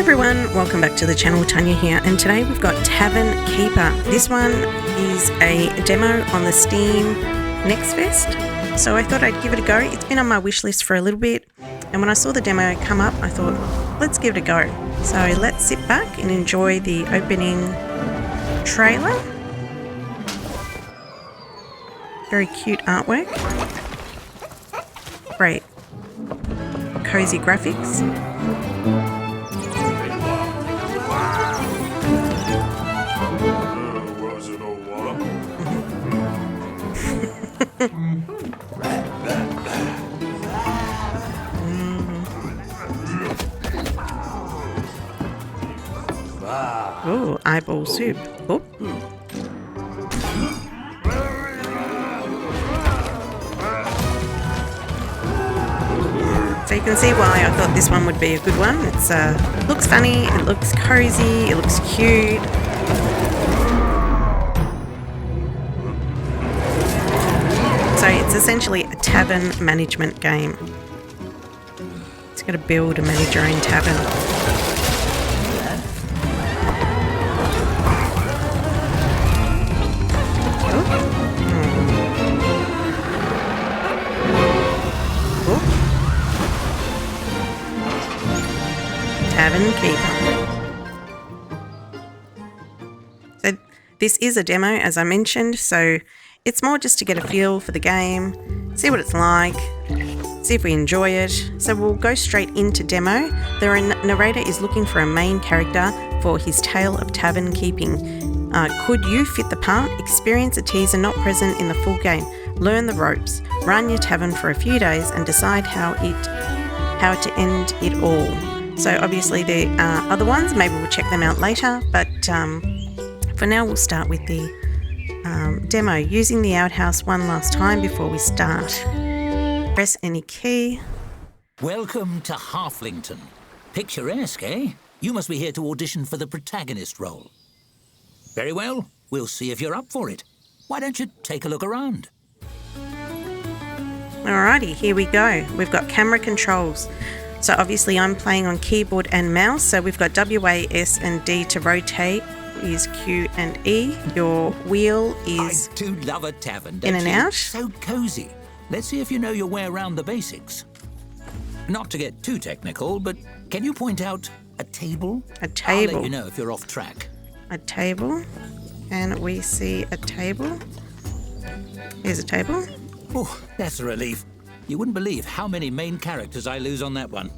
everyone, welcome back to the channel. Tanya here, and today we've got Tavern Keeper. This one is a demo on the Steam Next Fest, so I thought I'd give it a go. It's been on my wish list for a little bit, and when I saw the demo come up, I thought, let's give it a go. So let's sit back and enjoy the opening trailer. Very cute artwork. Great. Cozy graphics. Oh, eyeball soup. Oh. So you can see why I thought this one would be a good one. It's looks funny, it looks cozy, it looks cute. So it's essentially a tavern management game. It's got to build and manage your own tavern. Tavern Keeper. So this is a demo, as I mentioned, so it's more just to get a feel for the game, see what it's like, see if we enjoy it. So we'll go straight into demo. The narrator is looking for a main character for his tale of tavern keeping. Could you fit the part? Experience a teaser not present in the full game. Learn the ropes. Run your tavern for a few days and decide how to end it all. So obviously there are other ones, maybe we'll check them out later, but for now we'll start with the demo. Using the outhouse one last time before we start. Press any key. Welcome to Halflington. Picturesque, eh? You must be here to audition for the protagonist role. Very well, we'll see if you're up for it. Why don't you take a look around? Alrighty, here we go. We've got camera controls. So obviously I'm playing on keyboard and mouse. So we've got W, A, S and D to rotate is Q and E. Your wheel is I do love a tavern, in and out. So cozy. Let's see if you know your way around the basics. Not to get too technical, but can you point out a table? A table. I'll let you know if you're off track. A table. And we see a table. Here's a table. Oh, that's a relief. You wouldn't believe how many main characters I lose on that one.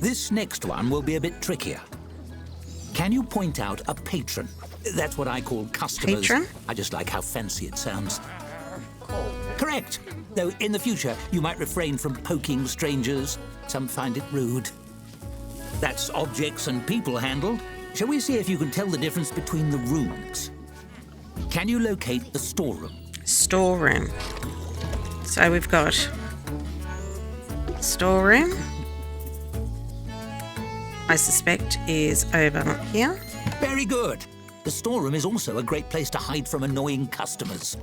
This next one will be a bit trickier. Can you point out a patron? That's what I call customers. Patron? I just like how fancy it sounds. Correct. Though in the future, you might refrain from poking strangers. Some find it rude. That's objects and people handled. Shall we see if you can tell the difference between the rooms? Can you locate the storeroom? Storeroom. So we've got storeroom. I suspect is over here. Very good. The storeroom is also a great place to hide from annoying customers.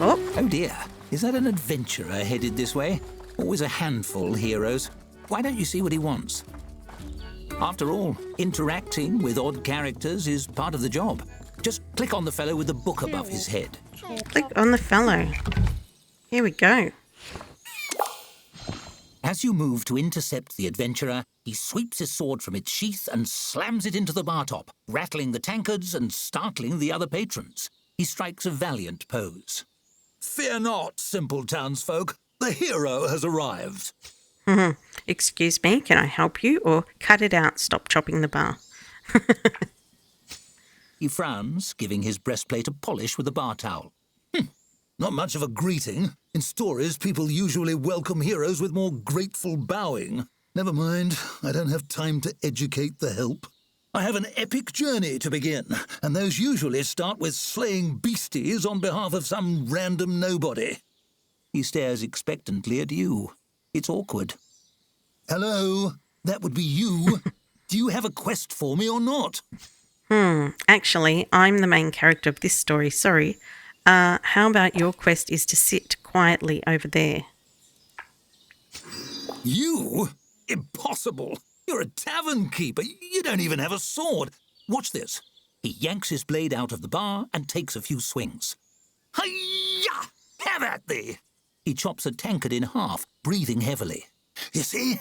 Oh dear. Is that an adventurer headed this way? Always a handful, heroes. Why don't you see what he wants? After all, interacting with odd characters is part of the job. Just click on the fellow with the book above his head. Click on the fellow. Here we go. As you move to intercept the adventurer, he sweeps his sword from its sheath and slams it into the bar top, rattling the tankards and startling the other patrons. He strikes a valiant pose. Fear not, simple townsfolk. The hero has arrived. Excuse me, can I help you? Or cut it out, stop chopping the bar. He frowns, giving his breastplate a polish with a bar towel. Not much of a greeting. In stories, people usually welcome heroes with more grateful bowing. Never mind, I don't have time to educate the help. I have an epic journey to begin, and those usually start with slaying beasties on behalf of some random nobody. He stares expectantly at you. It's awkward. Hello, that would be you. Do you have a quest for me or not? Actually, I'm the main character of this story, sorry. How about your quest is to sit quietly over there? You? Impossible. You're a tavern keeper. You don't even have a sword. Watch this. He yanks his blade out of the bar and takes a few swings. Hi-ya! Have at thee! He chops a tankard in half, breathing heavily. You see?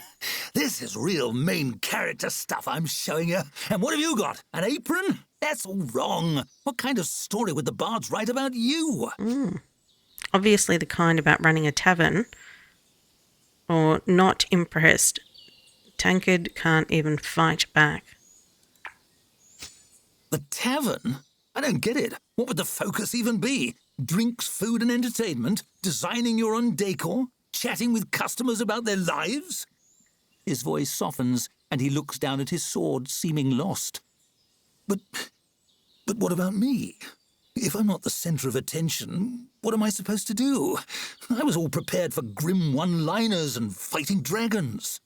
This is real main character stuff I'm showing you. And what have you got? An apron? That's all wrong. What kind of story would the bards write about you? Obviously the kind about running a tavern. Or not impressed. Tankard can't even fight back. The tavern? I don't get it. What would the focus even be? Drinks, food and entertainment? Designing your own decor? Chatting with customers about their lives? His voice softens and he looks down at his sword, seeming lost. But what about me? If I'm not the centre of attention, what am I supposed to do? I was all prepared for grim one-liners and fighting dragons.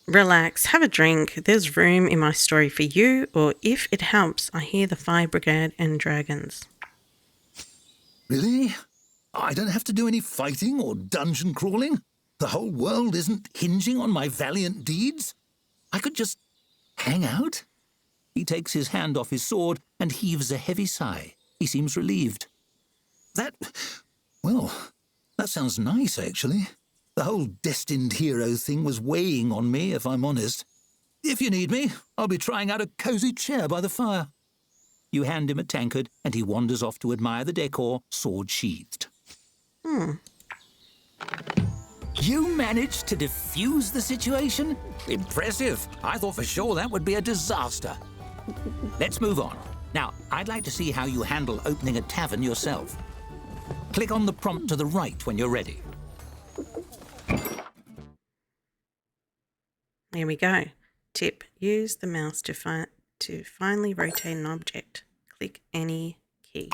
Relax, have a drink. There's room in my story for you, or if it helps, I hear the fire brigade and dragons. Really? I don't have to do any fighting or dungeon crawling? The whole world isn't hinging on my valiant deeds? I could just hang out? He takes his hand off his sword and heaves a heavy sigh. He seems relieved. That sounds nice, actually. The whole destined hero thing was weighing on me, if I'm honest. If you need me, I'll be trying out a cosy chair by the fire. You hand him a tankard and he wanders off to admire the decor, sword sheathed. You managed to defuse the situation? Impressive. I thought for sure that would be a disaster. Let's move on. Now, I'd like to see how you handle opening a tavern yourself. Click on the prompt to the right when you're ready. Here we go. Tip. Use the mouse to finally rotate an object. Click any key.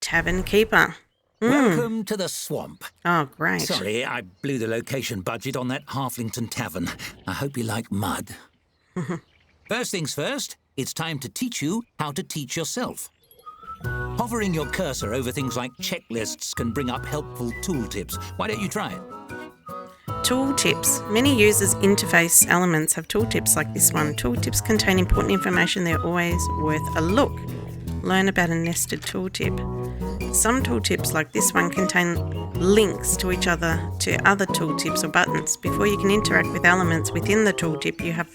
Tavern Keeper. Welcome to the swamp. Oh, great. Sorry, I blew the location budget on that Halflington tavern. I hope you like mud. First things first, it's time to teach you how to teach yourself. Hovering your cursor over things like checklists can bring up helpful tooltips. Why don't you try it? Tooltips. Many users' interface elements have tooltips like this one. Tooltips contain important information. They're always worth a look. Learn about a nested tooltip. Some tooltips like this one contain links to each other to other tooltips or buttons. Before you can interact with elements within the tooltip, you have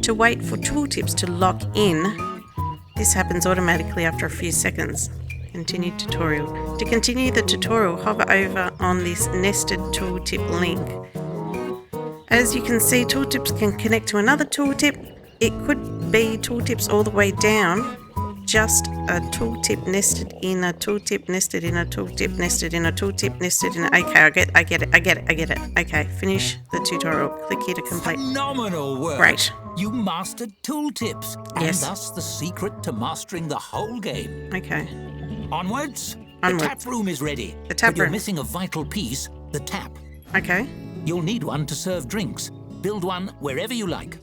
to wait for tooltips to lock in. This happens automatically after a few seconds. Continue tutorial. To continue the tutorial, hover over on this nested tooltip link. As you can see, tooltips can connect to another tooltip. It could be tooltips all the way down. Just a tooltip nested in a tooltip nested in a tooltip nested in a tooltip nested in a... Okay, I get it. Okay, finish the tutorial. Click here to complete. Phenomenal work. Great. You mastered tooltips. And Yes. thus the secret to mastering the whole game. Okay. Onwards. Onwards. The tap room is ready. The tap but you're room. missing a vital piece, the tap. Okay. You'll need one to serve drinks. Build one wherever you like.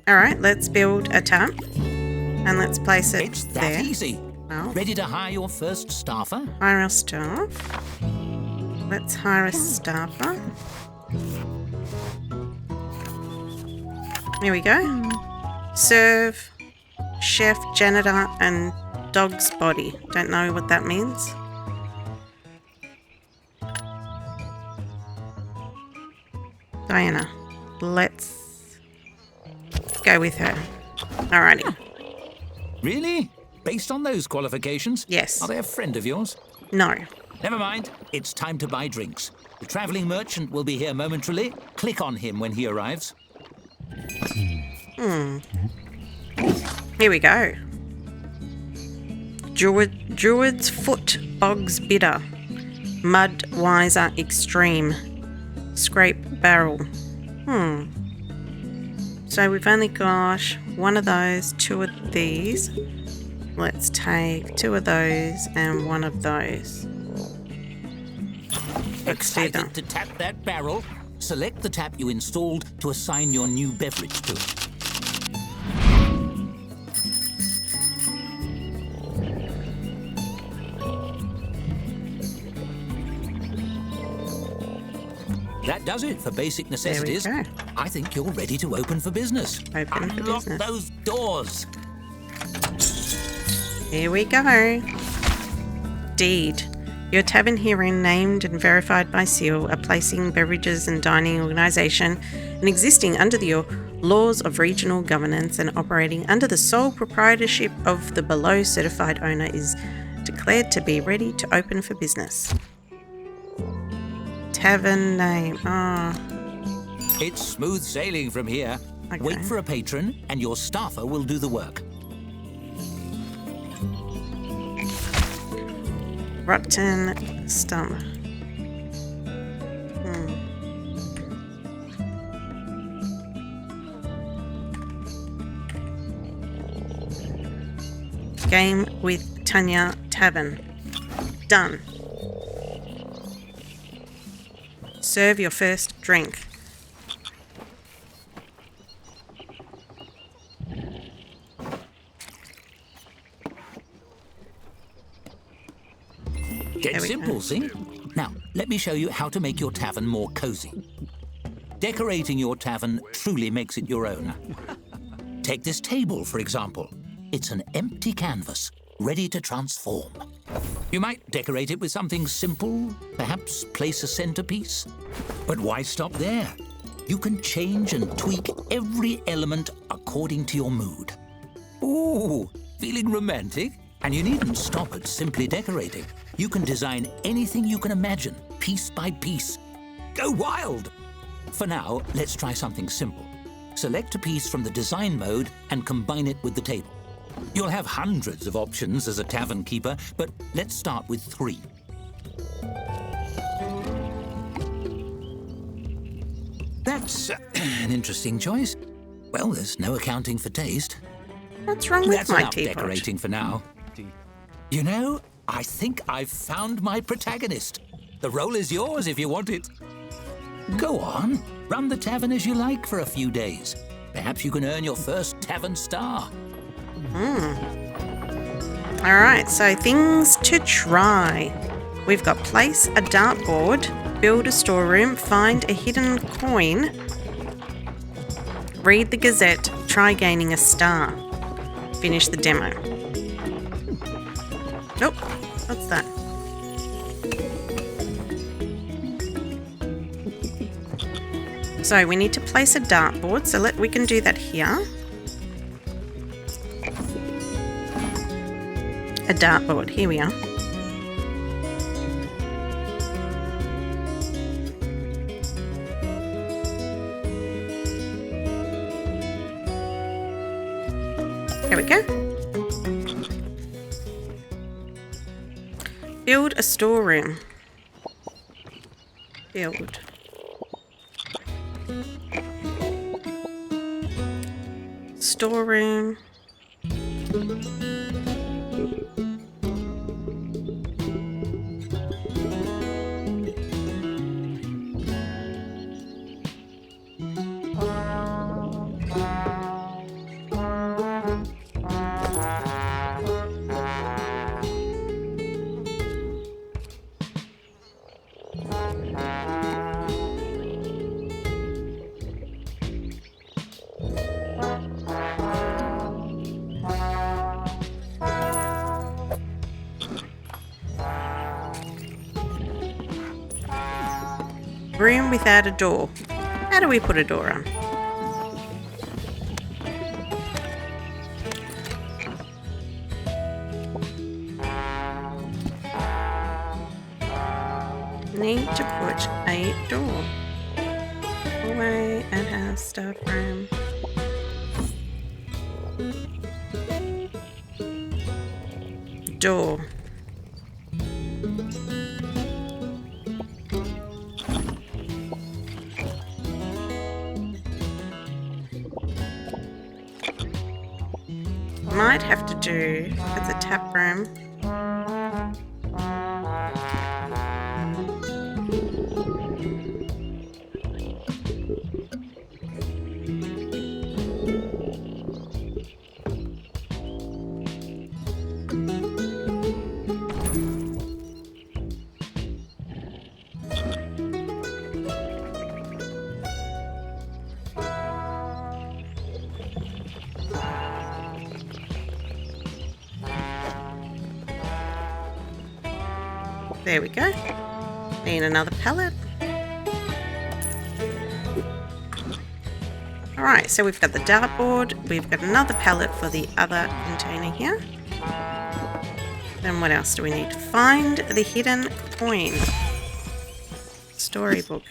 All right, let's build a tap. And let's place it It's that there. easy. Well, Ready to hire your first staffer? hire a staff. Let's hire a staffer. Here we go. Serve, chef, janitor, and dog's body. Don't know what that means. Diana, let's go with her. Alrighty. Really? Based on those qualifications? Yes. Are they a friend of yours? No. Never mind. It's time to buy drinks. The travelling merchant will be here momentarily. Click on him when he arrives. Here we go. Druid's Foot, Bog's Bitter, Mud Wiser Extreme, Scrape Barrel. So we've only got one of those, two of these. Let's take two of those and one of those. Let's do Excited that. to tap that barrel? Select the tap you installed to assign your new beverage to it. That does it for basic There we necessities. go. I think you're ready to open for business. Open for Unlock business. those doors. Here we go. Deed. Your tavern herein, named and verified by seal, a placing, beverages and dining organisation, and existing under the laws of regional governance and operating under the sole proprietorship of the below certified owner, is declared to be ready to open for business. Tavern name. It's smooth sailing from here. Okay. Wait for a patron and your staffer will do the work. Rotten Stomach. Game with Tanya Tavern. Done. Serve your first drink. Dead There we simple, go. see? Now, let me show you how to make your tavern more cozy. Decorating your tavern truly makes it your own. Take this table, for example. It's an empty canvas, ready to transform. You might decorate it with something simple, perhaps place a centerpiece. But why stop there? You can change and tweak every element according to your mood. Ooh, feeling romantic? And you needn't stop at simply decorating. You can design anything you can imagine, piece by piece. Go wild! For now, let's try something simple. Select a piece from the design mode and combine it with the table. You'll have hundreds of options as a tavern keeper, but let's start with 3. That's an interesting choice. Well, there's no accounting for taste. What's wrong with That's my enough teapot? decorating for now. You know, I think I've found my protagonist. The role is yours if you want it. Go on, run the tavern as you like for a few days. Perhaps you can earn your first tavern star. Alright, so things to try. We've got place a dartboard, build a storeroom, find a hidden coin, read the Gazette, try gaining a star, finish the demo. Nope, what's that? So we need to place a dartboard, so we can do that here. A dartboard, here we are. There we go. Build a storeroom. Build. Storeroom. Room without a door. How do we put a door on? Need to put a door. Away and have stuff room. Door. Might have to do as a tap room. There we go. Need another pallet. Alright, so we've got the dartboard. We've got another pallet for the other container here. Then what else do we need? Find the hidden coin. Storybook.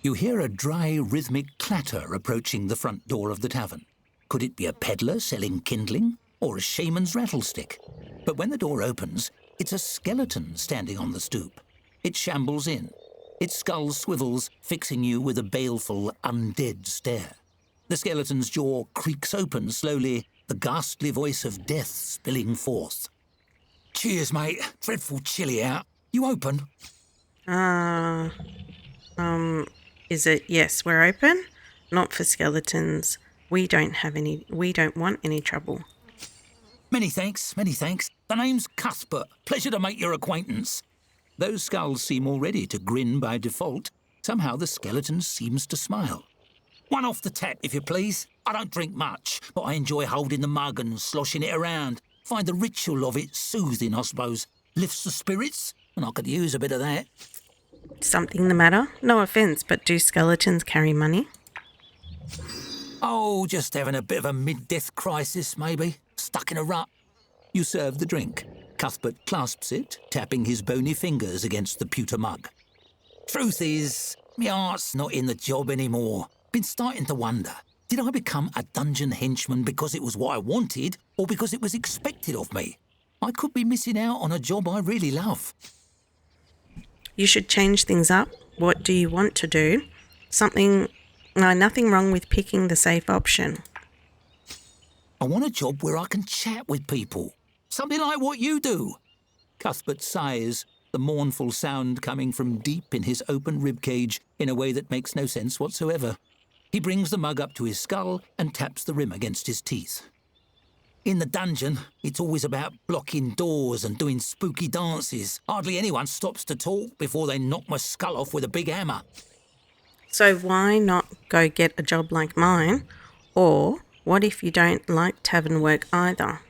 You hear a dry, rhythmic clatter approaching the front door of the tavern. Could it be a peddler selling kindling or a shaman's rattlestick? But when the door opens, it's a skeleton standing on the stoop. It shambles in. Its skull swivels, fixing you with a baleful, undead stare. The skeleton's jaw creaks open slowly, the ghastly voice of death spilling forth. Cheers, mate. Dreadful chilly out. You open? Is it? Yes, we're open. Not for skeletons. We don't want any trouble. Many thanks, many thanks. The name's Cuthbert. Pleasure to make your acquaintance. Those skulls seem already to grin by default. Somehow the skeleton seems to smile. One off the tap, if you please. I don't drink much, but I enjoy holding the mug and sloshing it around. Find the ritual of it soothing, I suppose. Lifts the spirits, and I could use a bit of that. Something the matter? No offence, but do skeletons carry money? Oh, just having a bit of a mid-death crisis, maybe. Stuck in a rut. You serve the drink. Cuthbert clasps it, tapping his bony fingers against the pewter mug. Truth is, my heart's not in the job anymore. Been starting to wonder, did I become a dungeon henchman because it was what I wanted, or because it was expected of me? I could be missing out on a job I really love. You should change things up. What do you want to do? Nothing wrong with picking the safe option. I want a job where I can chat with people. Something like what you do. Cuthbert sighs, the mournful sound coming from deep in his open ribcage in a way that makes no sense whatsoever. He brings the mug up to his skull and taps the rim against his teeth. In the dungeon, it's always about blocking doors and doing spooky dances. Hardly anyone stops to talk before they knock my skull off with a big hammer. So why not go get a job like mine? Or what if you don't like tavern work either?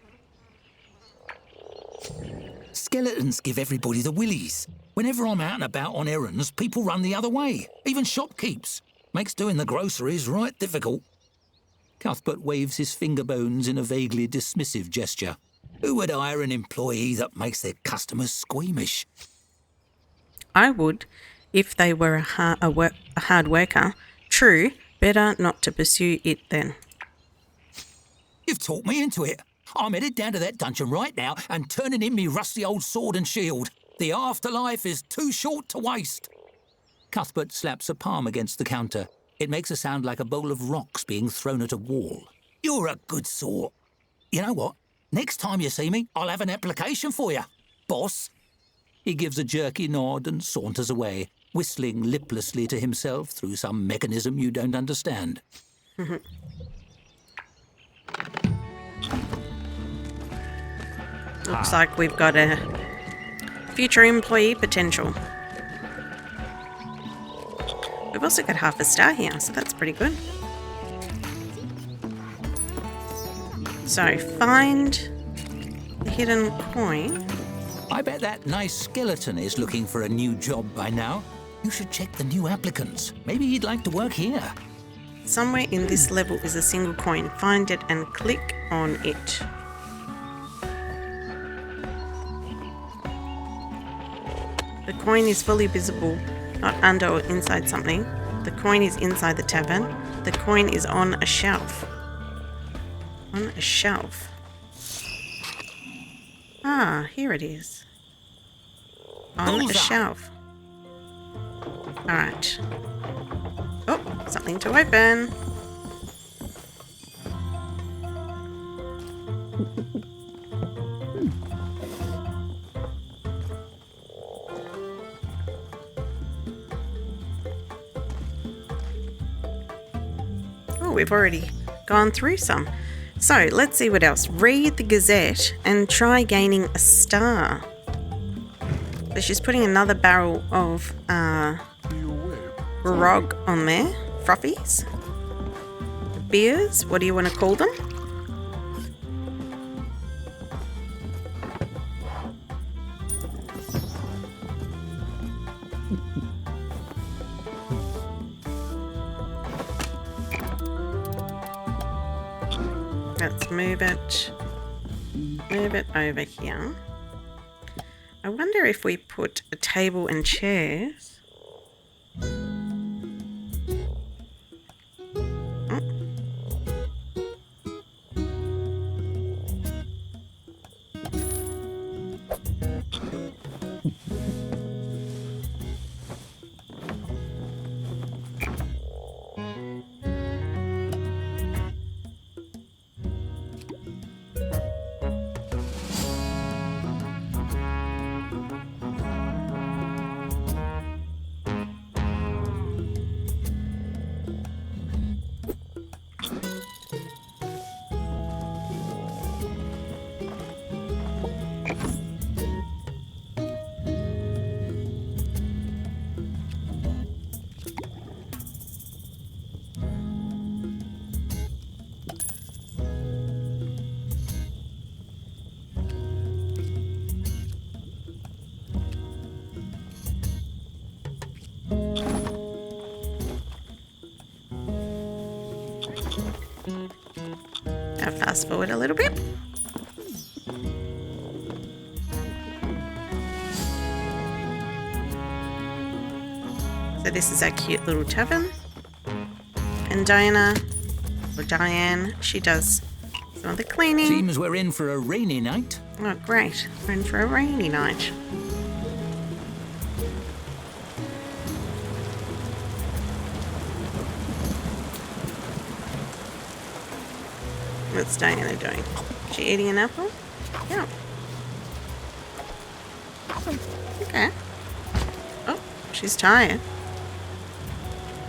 Skeletons give everybody the willies. Whenever I'm out and about on errands, people run the other way, even shopkeeps. Makes doing the groceries right difficult. Cuthbert waves his finger bones in a vaguely dismissive gesture. Who would hire an employee that makes their customers squeamish? I would, if they were a hard worker. True, better not to pursue it then. You've talked me into it. I'm headed down to that dungeon right now and turning in me rusty old sword and shield. The afterlife is too short to waste. Cuthbert slaps a palm against the counter. It makes a sound like a bowl of rocks being thrown at a wall. You're a good sort. You know what? Next time you see me, I'll have an application for you, boss. He gives a jerky nod and saunters away, whistling liplessly to himself through some mechanism you don't understand. Looks like we've got a future employee potential. We've also got half a star here, so that's pretty good. So, find the hidden coin. I bet that nice skeleton is looking for a new job by now. You should check the new applicants. Maybe he'd like to work here. Somewhere in this level is a single coin. Find it and click on it. The coin is fully visible, not under or inside something. The coin is inside the tavern. The coin is on a shelf. On a shelf. Ah, here it is. On a shelf. Alright. Oh, something to open. Oh, we've already gone through some. So let's see what else. Read the Gazette and try gaining a star. So she's putting another barrel of grog on there. Fruffies. Beers. What do you want to call them? Let's move it. Move it over here. I wonder if we put a table and chairs. Now fast forward a little bit. So this is our cute little tavern. And Diane, she does some of the cleaning. Seems we're in for a rainy night. Oh, great. We're in for a rainy night. What's Diana doing? She eating an apple? Yeah. Okay. Oh, she's tired.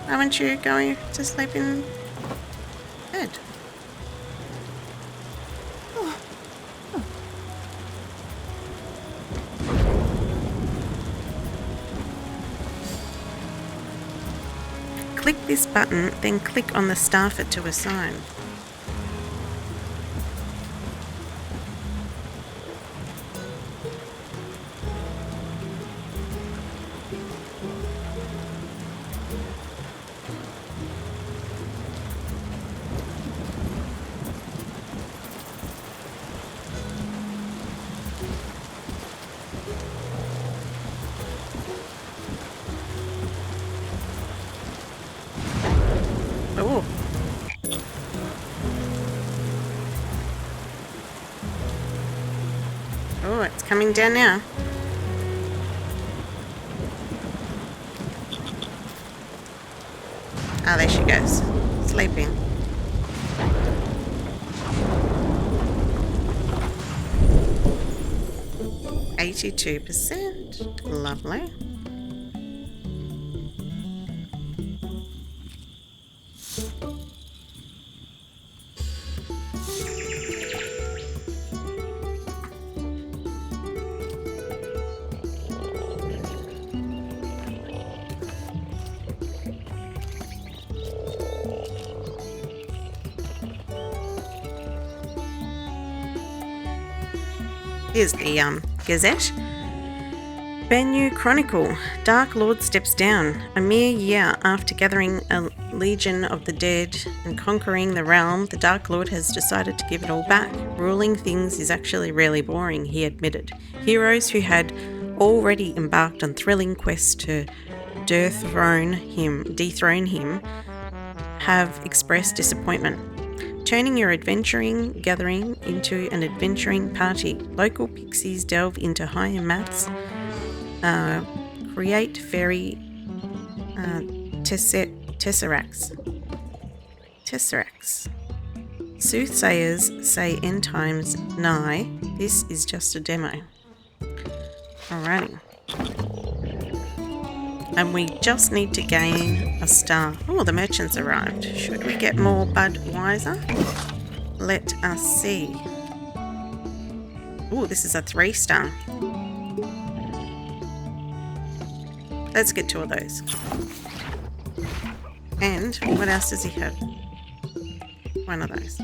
Why aren't you going to sleep in bed? Click this button, then click on the staffer to assign. Oh. Oh, it's coming down now. Ah, there she goes. Sleeping. %. Lovely. Here's the Gazette. Bennu Chronicle. Dark Lord steps down. A mere year after gathering a legion of the dead and conquering the realm, the Dark Lord has decided to give it all back. Ruling things is actually really boring, he admitted. Heroes who had already embarked on thrilling quests to dethrone him have expressed disappointment. Turning your adventuring gathering into an adventuring party. Local pixies delve into higher maths, create fairy tesseracts. Soothsayers say end times nigh. This is just a demo. Alrighty. And we just need to gain a star. Oh, the merchant's arrived. Should we get more Budweiser? Let us see. Oh, this is a 3-star. Let's get 2 of those. And what else does he have? 1 of those.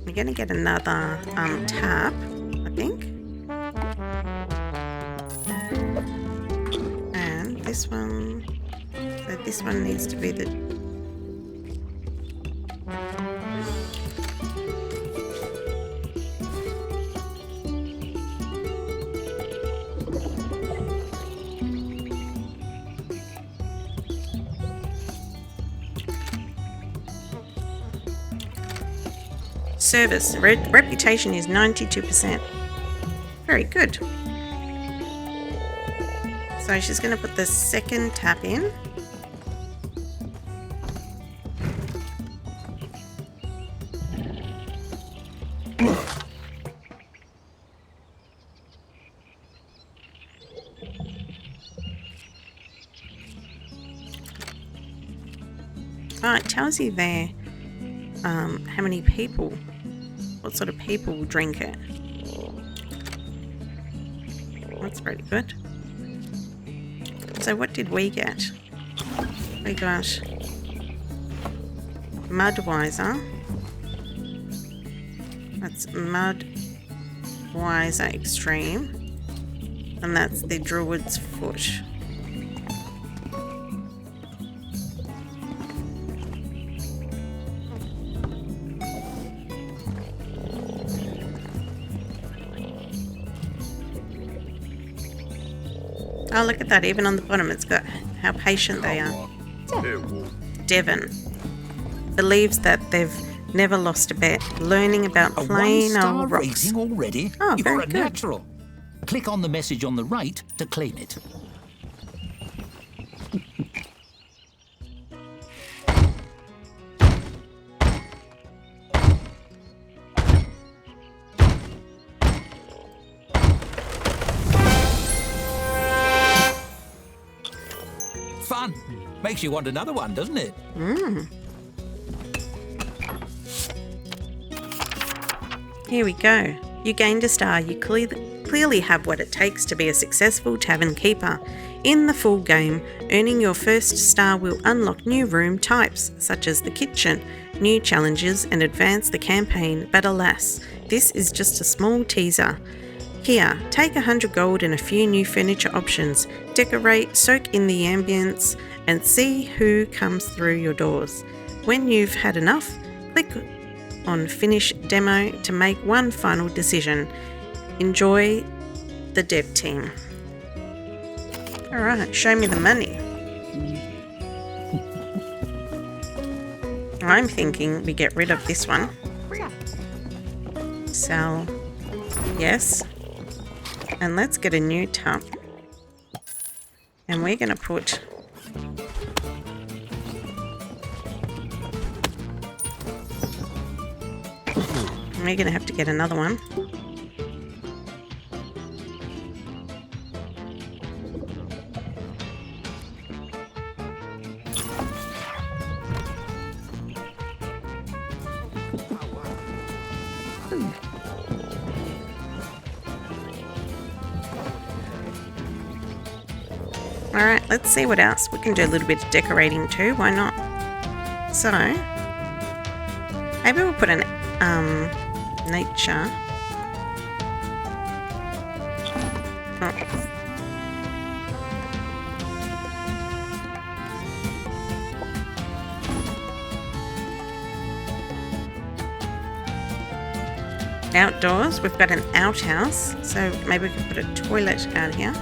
We're going to get another tap, I think. And this one. So this one needs to be the... Service. Reputation is 92%. Very good. So she's going to put the second tap in. Oh, it tells you there how many people, what sort of people will drink it. That's pretty good. So what did we get? We got Mudwiser. That's Mudwiser Extreme. And that's the Druid's Foot. Oh, look at that. Even on the bottom, it's got how patient they are. Devon believes that they've never lost a bet. Learning about plain old rocks. Rating already? Oh, You're very a good. natural. Click on the message on the right to claim it. Fun. Makes you want another one, doesn't it? Here we go. You gained a star. You clearly have what it takes to be a successful Tavern Keeper. In the full game, earning your first star will unlock new room types, such as the kitchen, new challenges, and advance the campaign, but alas, this is just a small teaser. Here, take 100 gold and a few new furniture options. Decorate, soak in the ambience, and see who comes through your doors. When you've had enough, click on Finish Demo to make one final decision. Enjoy the dev team. Alright, show me the money. I'm thinking we get rid of this one. Sell. Yes. And let's get a new tub. And we're going to put... We're going to have to get another one. Alright, let's see what else. We can do a little bit of decorating too, why not? So, maybe we'll put an nature. Oh. Outdoors, we've got an outhouse, so maybe we can put a toilet out here.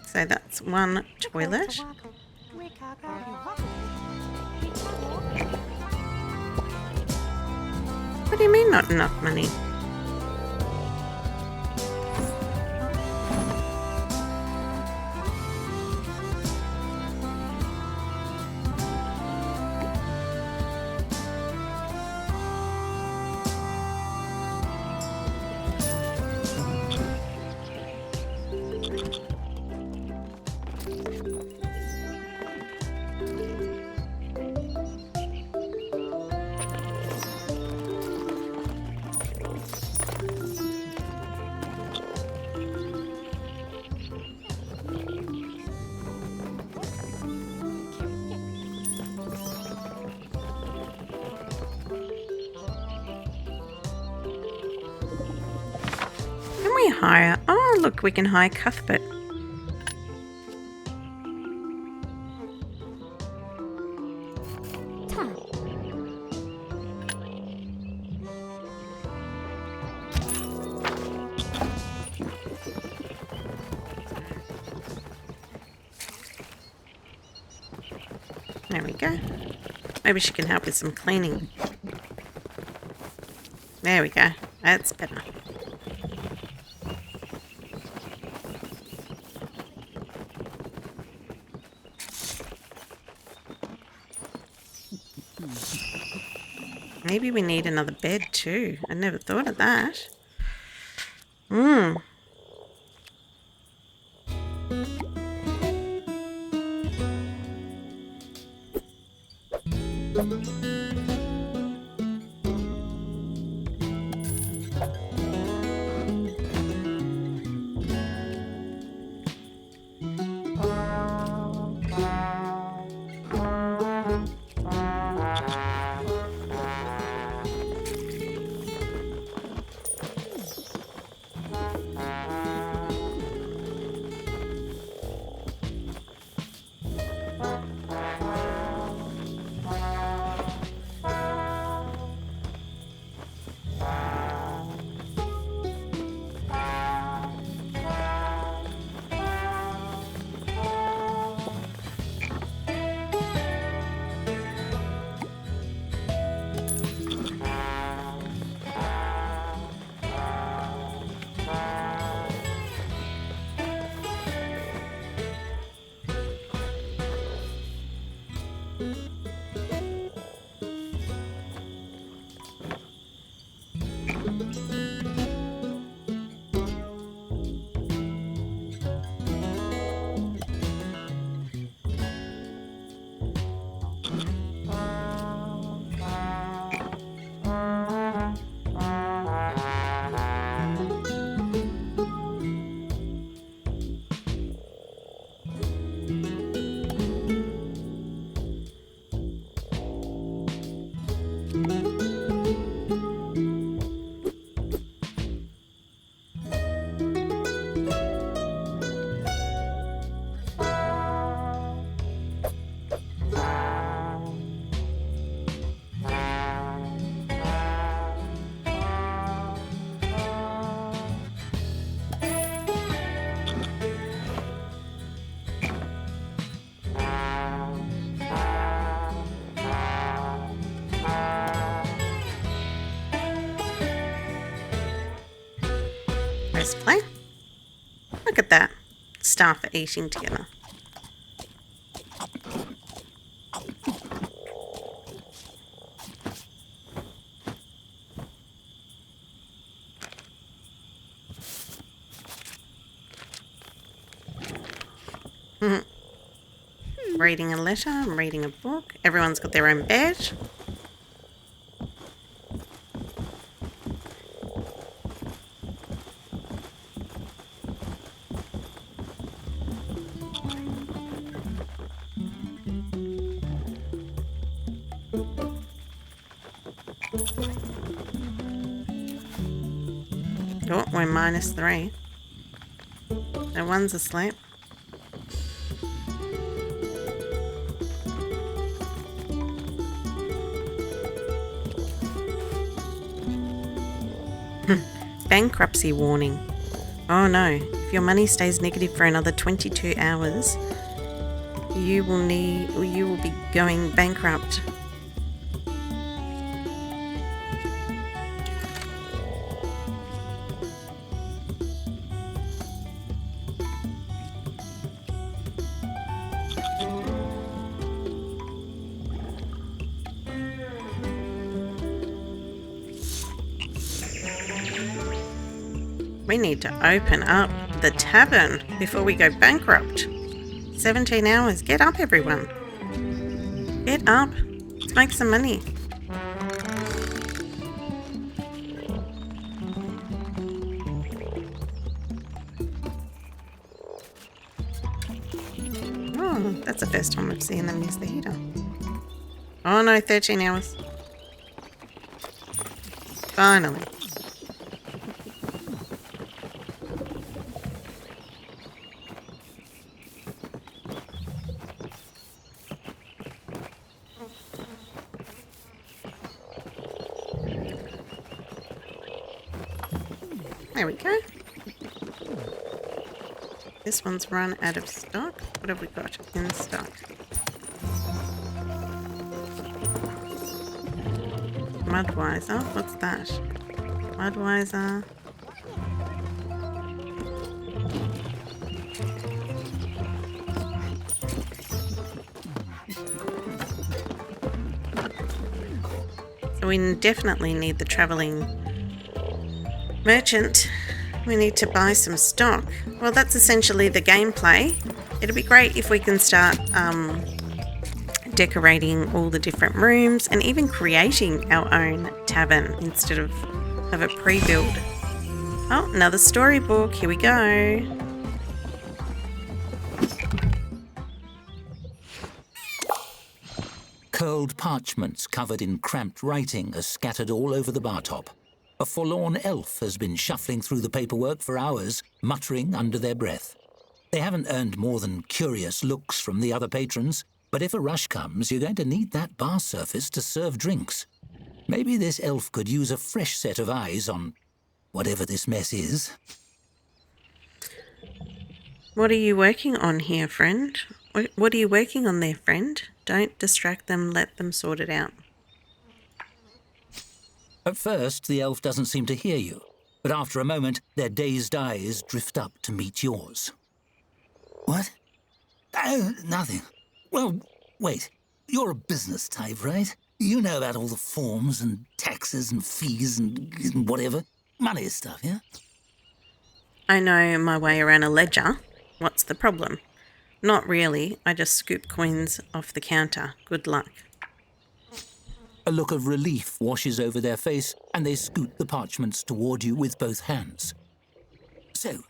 So that's one toilet. What do you mean not enough money? hire... Oh, look, we can hire Cuthbert. There we go. Maybe she can help with some cleaning. There we go. That's better. Maybe we need another bed too. I never thought of that. Press play. Look at that. Staff are eating together. Reading a letter, I'm reading a book. Everyone's got their own bed. Oh, we're -3. No one's asleep. Bankruptcy warning. Oh no, if your money stays negative for another 22 hours, you will be going bankrupt. We need to open up the tavern before we go bankrupt. 17 hours. Get up, everyone. Get up. Let's make some money. Oh, that's the first time I've seen them use the heater. Oh no, 13 hours. Finally. There we go. This one's run out of stock. What have we got in stock? Mudwiser. What's that? Mudwiser. So we definitely need the travelling merchant. We need to buy some stock. Well, that's essentially the gameplay. It'd be great if we can start decorating all the different rooms and even creating our own tavern instead of have it pre-built. Oh, another storybook. Here we go. Curled parchments covered in cramped writing are scattered all over the bar top. A forlorn elf has been shuffling through the paperwork for hours, muttering under their breath. They haven't earned more than curious looks from the other patrons, but if a rush comes, you're going to need that bar surface to serve drinks. Maybe this elf could use a fresh set of eyes on whatever this mess is. What are you working on here, friend? What are you working on there, friend? Don't distract them, let them sort it out. At first, the elf doesn't seem to hear you, but after a moment, their dazed eyes drift up to meet yours. What? Nothing. Well, wait. You're a business type, right? You know about all the forms and taxes and fees and whatever. Money stuff, yeah? I know my way around a ledger. What's the problem? Not really. I just scoop coins off the counter. Good luck. A look of relief washes over their face, and they scoot the parchments toward you with both hands. So,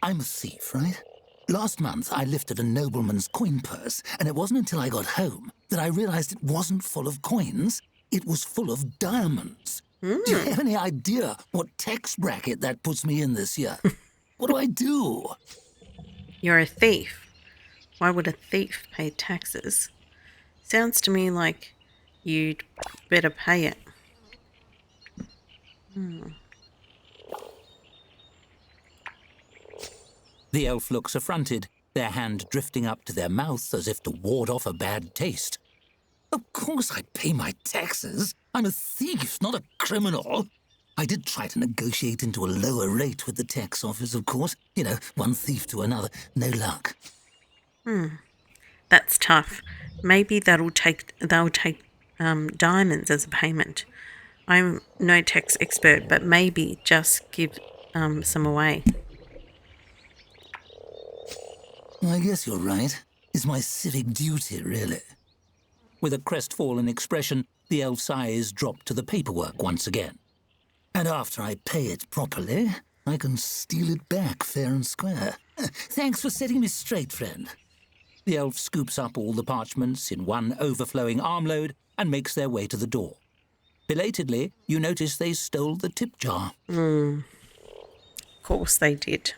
I'm a thief, right? Last month, I lifted a nobleman's coin purse, and it wasn't until I got home that I realized it wasn't full of coins. It was full of diamonds. Do you have any idea what tax bracket that puts me in this year? What do I do? You're a thief. Why would a thief pay taxes? Sounds to me like you'd better pay it. The elf looks affronted, their hand drifting up to their mouth as if to ward off a bad taste. Of course I pay my taxes. I'm a thief, not a criminal. I did try to negotiate into a lower rate with the tax office, of course. You know, one thief to another. No luck. That's tough. Maybe they'll take diamonds as a payment. I'm no tax expert, but maybe just give some away. I guess you're right. It's my civic duty, really. With a crestfallen expression, the elf's eyes drop to the paperwork once again. And after I pay it properly, I can steal it back fair and square. Thanks for setting me straight, friend. The elf scoops up all the parchments in one overflowing armload and makes their way to the door. Belatedly, you notice they stole the tip jar. Of course they did.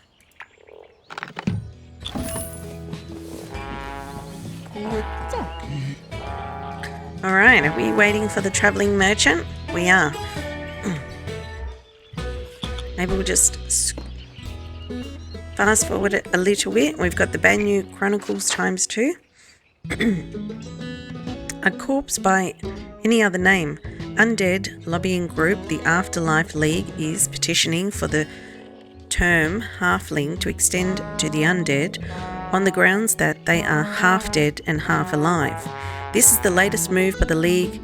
All right, are we waiting for the travelling merchant? We are. Maybe we'll just fast forward it a little bit. We've got the Banyu Chronicles ×2. A corpse by any other name. Undead lobbying group, the Afterlife League, is petitioning for the term halfling to extend to the undead on the grounds that they are half dead and half alive. This is the latest move by the League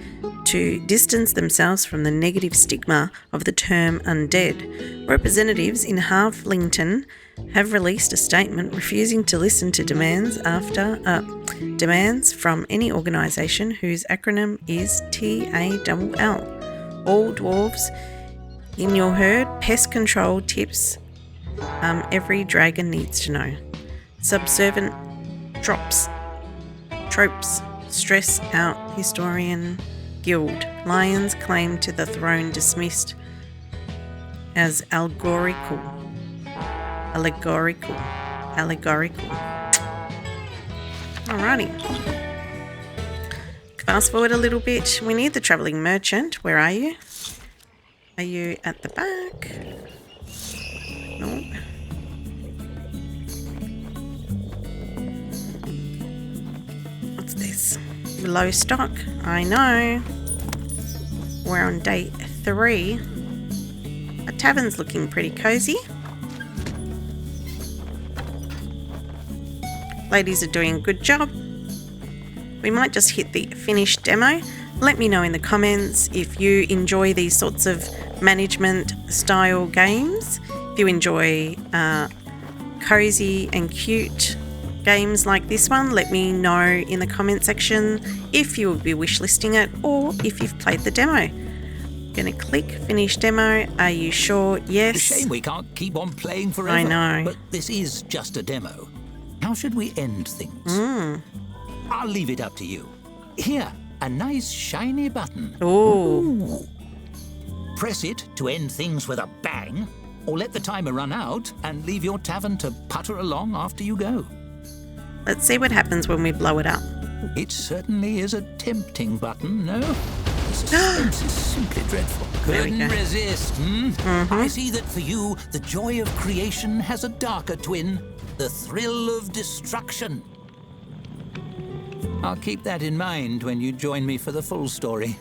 to distance themselves from the negative stigma of the term undead. Representatives in Halflington have released a statement refusing to listen to demands from any organisation whose acronym is TALL. All dwarves in your herd, pest control tips every dragon needs to know. Subservient tropes, stress out historian guild. Lions claim to the throne dismissed as allegorical. Alrighty. Fast forward a little bit. We need the travelling merchant. Where are you? Are you at the back? Nope. What's this? Low stock. I know. We're on day 3. Our tavern's looking pretty cozy. Ladies are doing a good job. We might just hit the finish demo. Let me know in the comments if you enjoy these sorts of management style games. If you enjoy cozy and cute games like this one, let me know in the comment section if you will be wishlisting it or if you've played the demo. Gonna click finish demo. Are you sure? Yes. It's a shame we can't keep on playing forever. I know. But this is just a demo. How should we end things? I'll leave it up to you. Here, a nice shiny button. Ooh. Press it to end things with a bang, or let the timer run out and leave your tavern to putter along after you go. Let's see what happens when we blow it up. It certainly is a tempting button, no? The suspense is simply dreadful. There we Couldn't go. resist, I see that for you, the joy of creation has a darker twin, the thrill of destruction. I'll keep that in mind when you join me for the full story.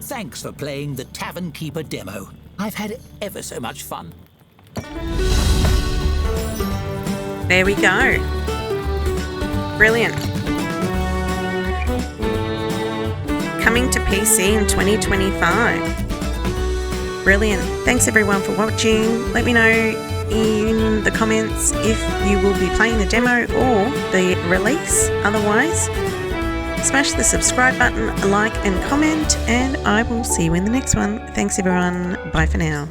Thanks for playing the Tavern Keeper demo. I've had ever so much fun. There we go. Brilliant. Coming to PC in 2025. Brilliant. Thanks everyone for watching. Let me know in the comments if you will be playing the demo or the release. Otherwise, smash the subscribe button, like and comment, and I will see you in the next one. Thanks everyone. Bye for now.